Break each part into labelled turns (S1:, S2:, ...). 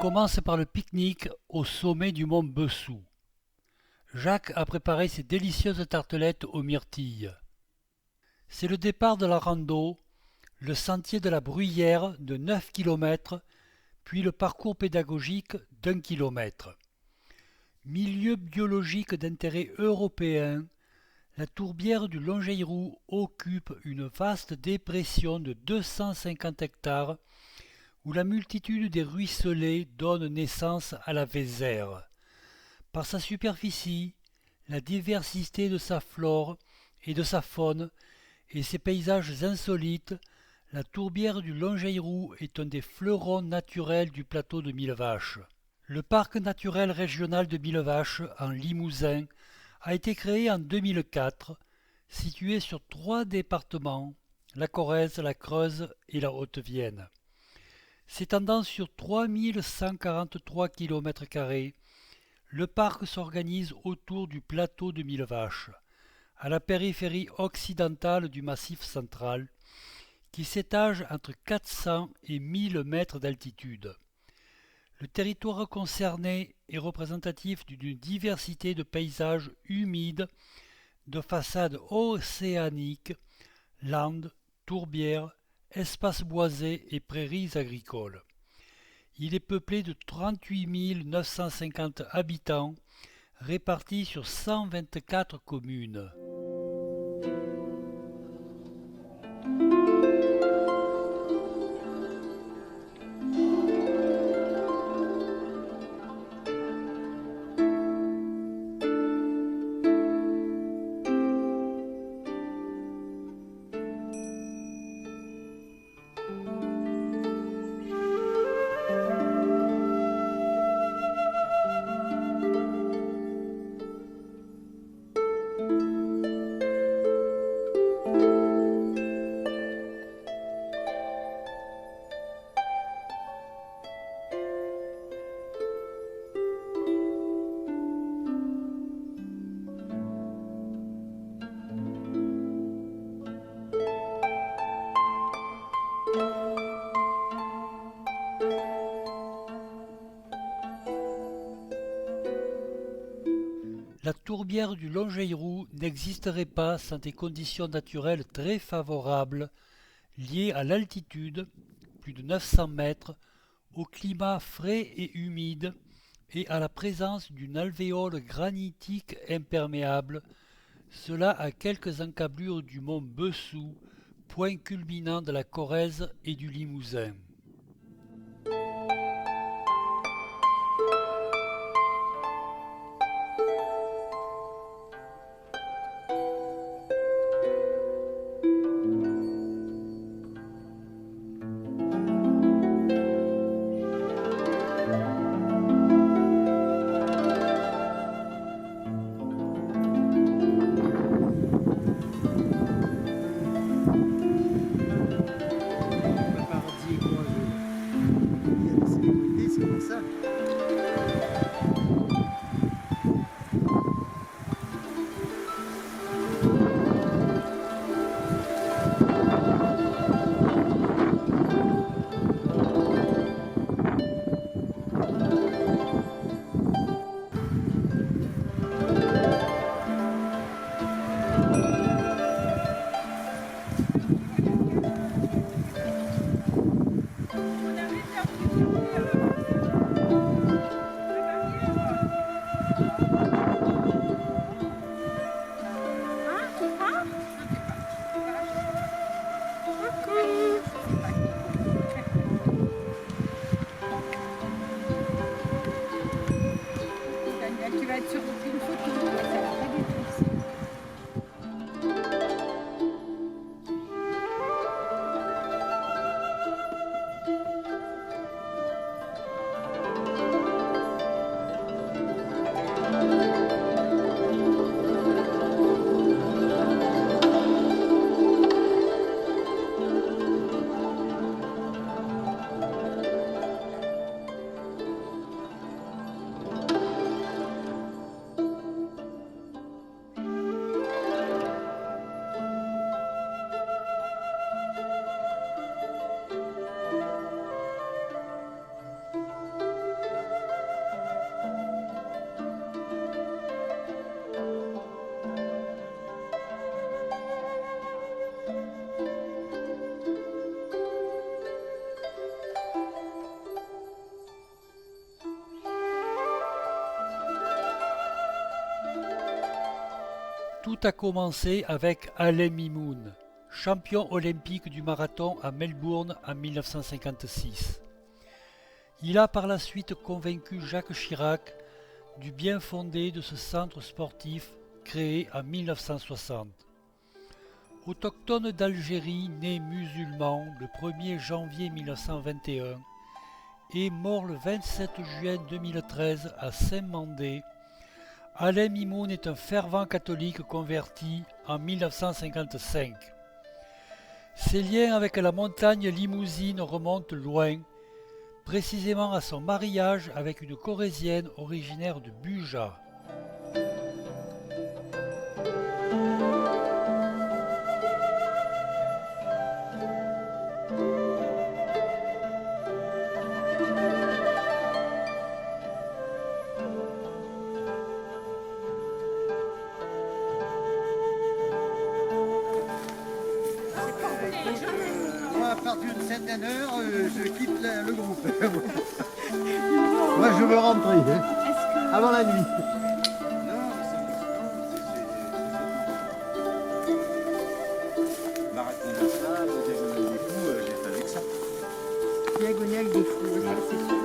S1: commence par le pique-nique au sommet du mont Bessou. Jacques a préparé ses délicieuses tartelettes aux myrtilles. C'est le départ de la rando, le sentier de la Bruyère de 9 km, puis le parcours pédagogique d'1 km. Milieu biologique d'intérêt européen, la tourbière du Longeyrou occupe une vaste dépression de 250 hectares où la multitude des ruisselets donne naissance à la Vézère. Par sa superficie, la diversité de sa flore et de sa faune et ses paysages insolites, la tourbière du Longeyrou est un des fleurons naturels du plateau de Millevaches. Le parc naturel régional de Millevaches, en Limousin, a été créé en 2004, situé sur 3 départements, la Corrèze, la Creuse et la Haute-Vienne. S'étendant sur 3143 km², le parc s'organise autour du plateau de Millevaches, à la périphérie occidentale du Massif central, qui s'étage entre 400 et 1000 mètres d'altitude. Le territoire concerné est représentatif d'une diversité de paysages humides, de façades océaniques, landes, tourbières, espaces boisés et prairies agricoles. Il est peuplé de 38 950 habitants, répartis sur 124 communes. La tourbière du Longeyrou n'existerait pas sans des conditions naturelles très favorables liées à l'altitude, plus de 900 mètres, au climat frais et humide et à la présence d'une alvéole granitique imperméable, cela à quelques encablures du mont Bessou, point culminant de la Corrèze et du Limousin. Tout a commencé avec Alain Mimoun, champion olympique du marathon à Melbourne en 1956. Il a par la suite convaincu Jacques Chirac du bien fondé de ce centre sportif créé en 1960. Autochtone d'Algérie, né musulman le 1er janvier 1921 et mort le 27 juin 2013 à Saint-Mandé, Alain Mimoun est un fervent catholique converti en 1955. Ses liens avec la montagne Limousine remontent loin, précisément à son mariage avec une Corrézienne originaire de Buja.
S2: Moi, à partir d'une certaine heure, je quitte le groupe. Moi, je veux rentrer, hein, avant la nuit. Marathon de sable, diagonale des fous, j'ai fait avec ça.
S3: Diagonale des fous, ouais, c'est sûr.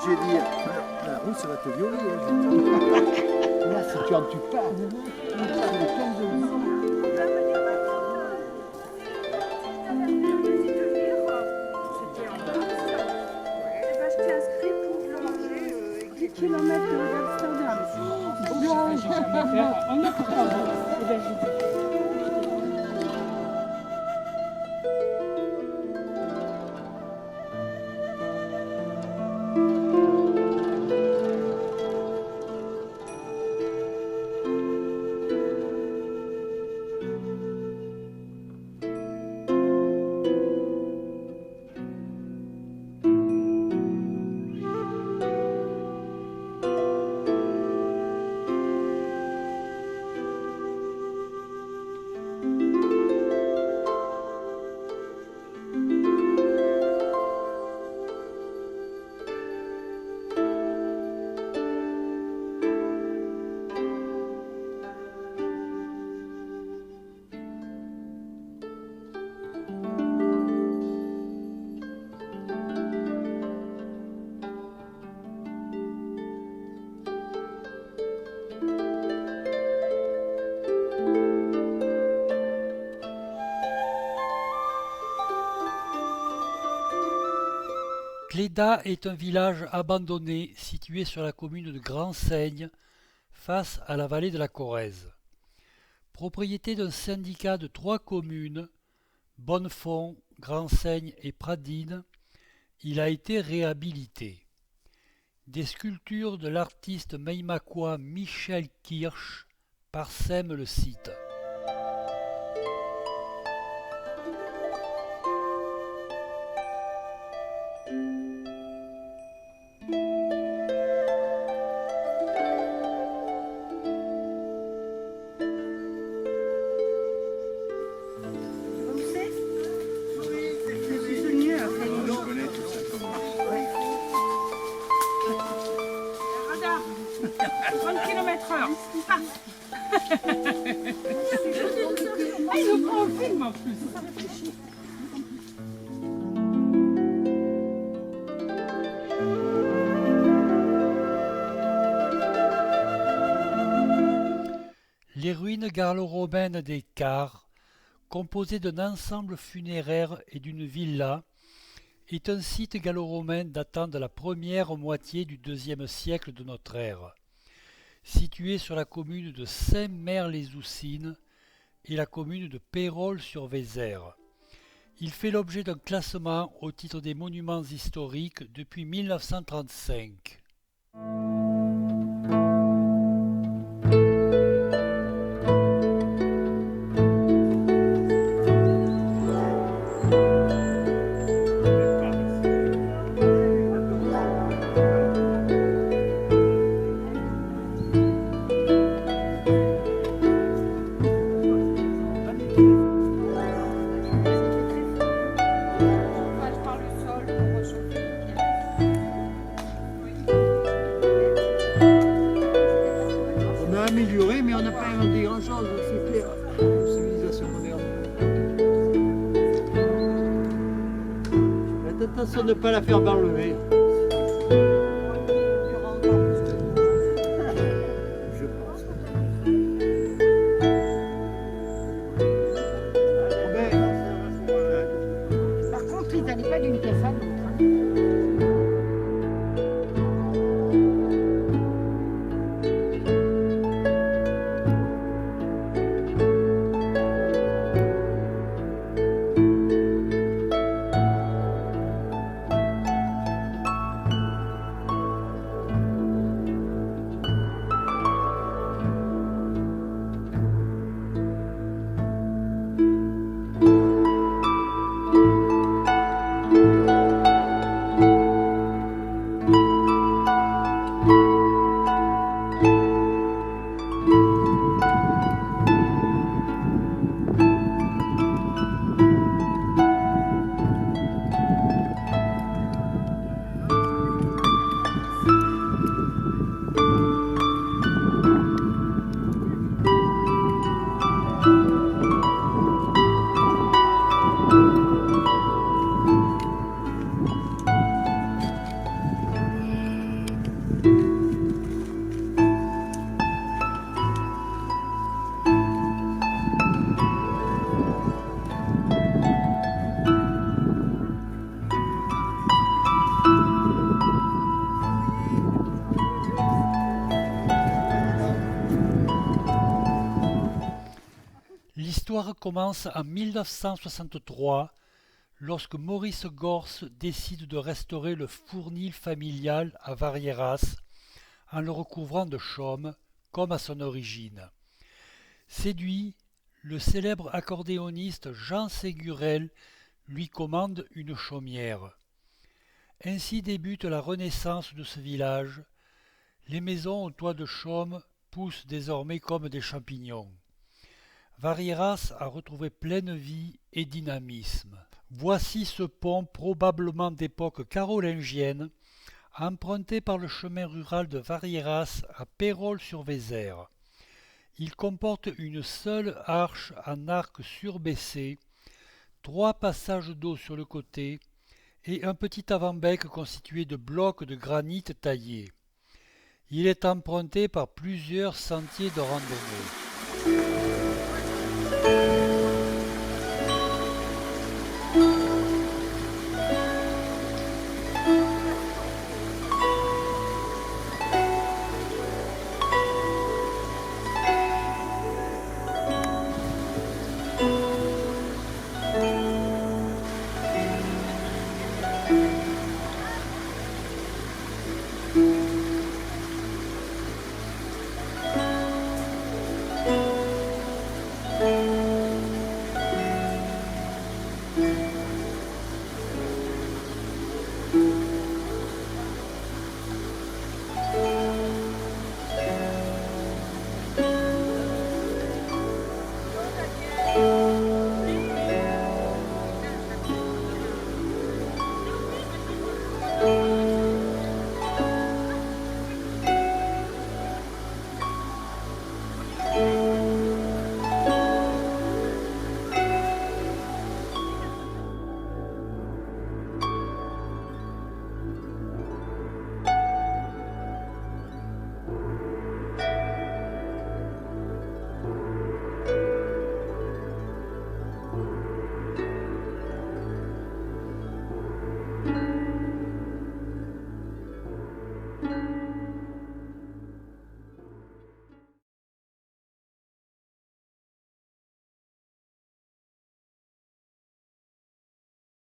S2: J'ai dit, la roue, ça va te violer. Hein. Là, si tu en tues pas,
S1: Cléda est un village abandonné situé sur la commune de Grand-Seigne, face à la vallée de la Corrèze. Propriété d'un syndicat de 3 communes, Bonnefond, Grand-Seigne et Pradines, il a été réhabilité. Des sculptures de l'artiste meymacois Michel Kirsch parsèment le site.
S3: Radar 30 km/h. Ah, il nous prend au film en plus.
S1: Les ruines gallo-romaines des Cars, composées d'un ensemble funéraire et d'une villa, est un site gallo-romain datant de la première moitié du IIe siècle de notre ère. situé sur la commune de Saint-Mère-les-Oussines et la commune de Pérols-sur-Vézère. Il fait l'objet d'un classement au titre des monuments historiques depuis 1935.
S2: On a amélioré, mais on n'a pas inventé grand-chose, c'est clair. Une civilisation moderne. Faites attention de ne pas la faire enlever. Je pense.
S3: Par contre, ils n'allaient pas d'une pièce à l'autre.
S1: L'histoire commence en 1963 lorsque Maurice Gors décide de restaurer le fournil familial à Varieras en le recouvrant de chaume comme à son origine. Séduit, le célèbre accordéoniste Jean Ségurel lui commande une chaumière. Ainsi débute la renaissance de ce village. Les maisons au toit de chaume poussent désormais comme des champignons. Varieras a retrouvé pleine vie et dynamisme. Voici ce pont probablement d'époque carolingienne, emprunté par le chemin rural de Varieras à Pérols-sur-Vézère. Il comporte une seule arche en arc surbaissé, 3 passages d'eau sur le côté et un petit avant-bec constitué de blocs de granit taillés. Il est emprunté par plusieurs sentiers de randonnée.